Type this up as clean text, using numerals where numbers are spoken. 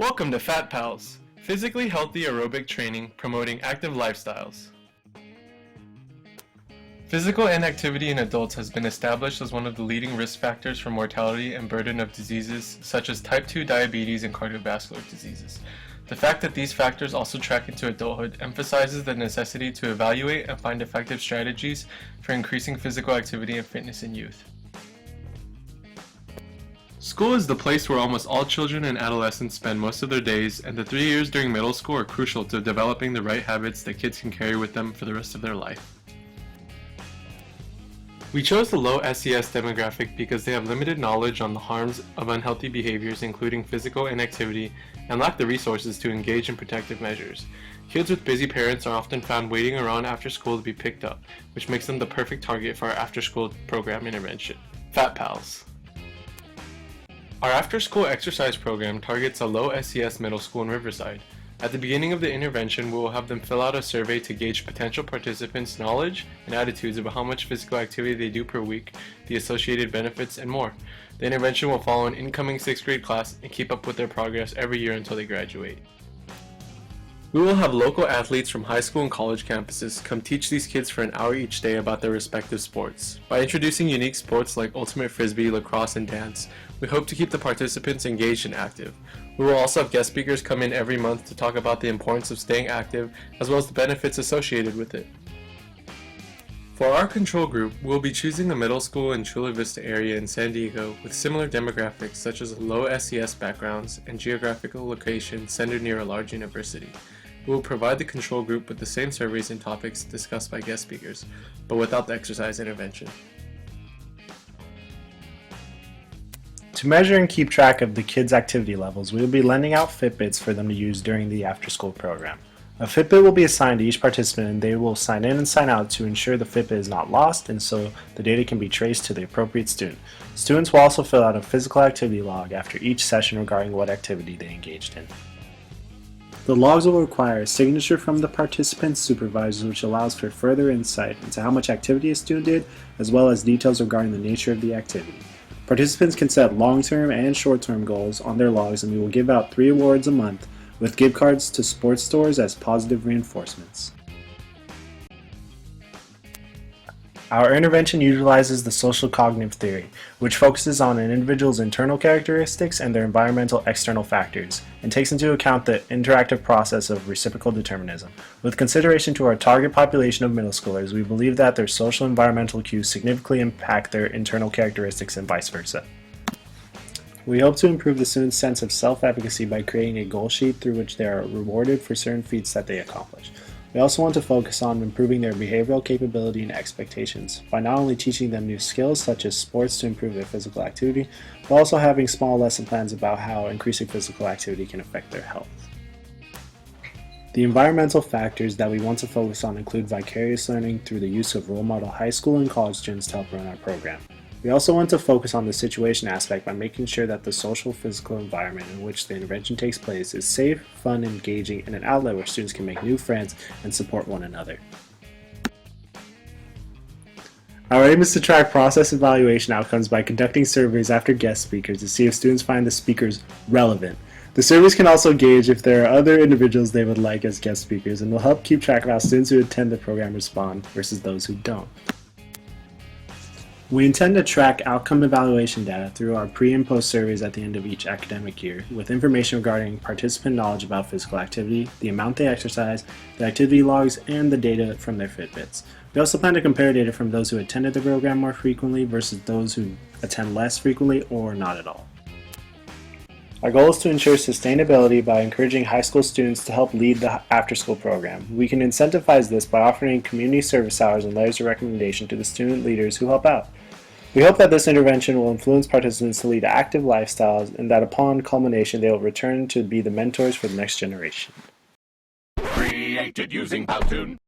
Welcome to P.H.A.T.P.A.L.S, physically healthy aerobic training promoting active lifestyles. Physical inactivity in adults has been established as one of the leading risk factors for mortality and burden of diseases such as type 2 diabetes and cardiovascular diseases. The fact that these factors also track into adulthood emphasizes the necessity to evaluate and find effective strategies for increasing physical activity and fitness in youth. School is the place where almost all children and adolescents spend most of their days, and the 3 years during middle school are crucial to developing the right habits that kids can carry with them for the rest of their life. We chose the low SES demographic because they have limited knowledge on the harms of unhealthy behaviors including physical inactivity and lack the resources to engage in protective measures. Kids with busy parents are often found waiting around after school to be picked up, which makes them the perfect target for our after-school program intervention, P.H.A.T.P.A.L.S. Our after-school exercise program targets a low SES middle school in Riverside. At the beginning of the intervention, we will have them fill out a survey to gauge potential participants' knowledge and attitudes about how much physical activity they do per week, the associated benefits, and more. The intervention will follow an incoming 6th grade class and keep up with their progress every year until they graduate. We will have local athletes from high school and college campuses come teach these kids for an hour each day about their respective sports. By introducing unique sports like ultimate frisbee, lacrosse, and dance, we hope to keep the participants engaged and active. We will also have guest speakers come in every month to talk about the importance of staying active as well as the benefits associated with it. For our control group, we will be choosing the middle school in Chula Vista area in San Diego with similar demographics such as low SES backgrounds and geographical location centered near a large university. We will provide the control group with the same surveys and topics discussed by guest speakers, but without the exercise intervention. To measure and keep track of the kids' activity levels, we will be lending out Fitbits for them to use during the after-school program. A Fitbit will be assigned to each participant and they will sign in and sign out to ensure the Fitbit is not lost and so the data can be traced to the appropriate student. Students will also fill out a physical activity log after each session regarding what activity they engaged in. The logs will require a signature from the participant's supervisor, which allows for further insight into how much activity a student did, as well as details regarding the nature of the activity. Participants can set long-term and short-term goals on their logs, and we will give out 3 awards a month with gift cards to sports stores as positive reinforcements. Our intervention utilizes the social cognitive theory, which focuses on an individual's internal characteristics and their environmental external factors, and takes into account the interactive process of reciprocal determinism. With consideration to our target population of middle schoolers, we believe that their social environmental cues significantly impact their internal characteristics and vice versa. We hope to improve the students' sense of self-efficacy by creating a goal sheet through which they are rewarded for certain feats that they accomplish. We also want to focus on improving their behavioral capability and expectations by not only teaching them new skills such as sports to improve their physical activity, but also having small lesson plans about how increasing physical activity can affect their health. The environmental factors that we want to focus on include vicarious learning through the use of role model high school and college students to help run our program. We also want to focus on the situation aspect by making sure that the social physical environment in which the intervention takes place is safe, fun, engaging, and an outlet where students can make new friends and support one another. Our aim is to track process evaluation outcomes by conducting surveys after guest speakers to see if students find the speakers relevant. The surveys can also gauge if there are other individuals they would like as guest speakers and will help keep track of how students who attend the program respond versus those who don't. We intend to track outcome evaluation data through our pre- and post surveys at the end of each academic year, with information regarding participant knowledge about physical activity, the amount they exercise, the activity logs, and the data from their Fitbits. We also plan to compare data from those who attended the program more frequently versus those who attend less frequently or not at all. Our goal is to ensure sustainability by encouraging high school students to help lead the after-school program. We can incentivize this by offering community service hours and letters of recommendation to the student leaders who help out. We hope that this intervention will influence participants to lead active lifestyles and that upon culmination they will return to be the mentors for the next generation. Created using P.H.A.T.P.A.L.S.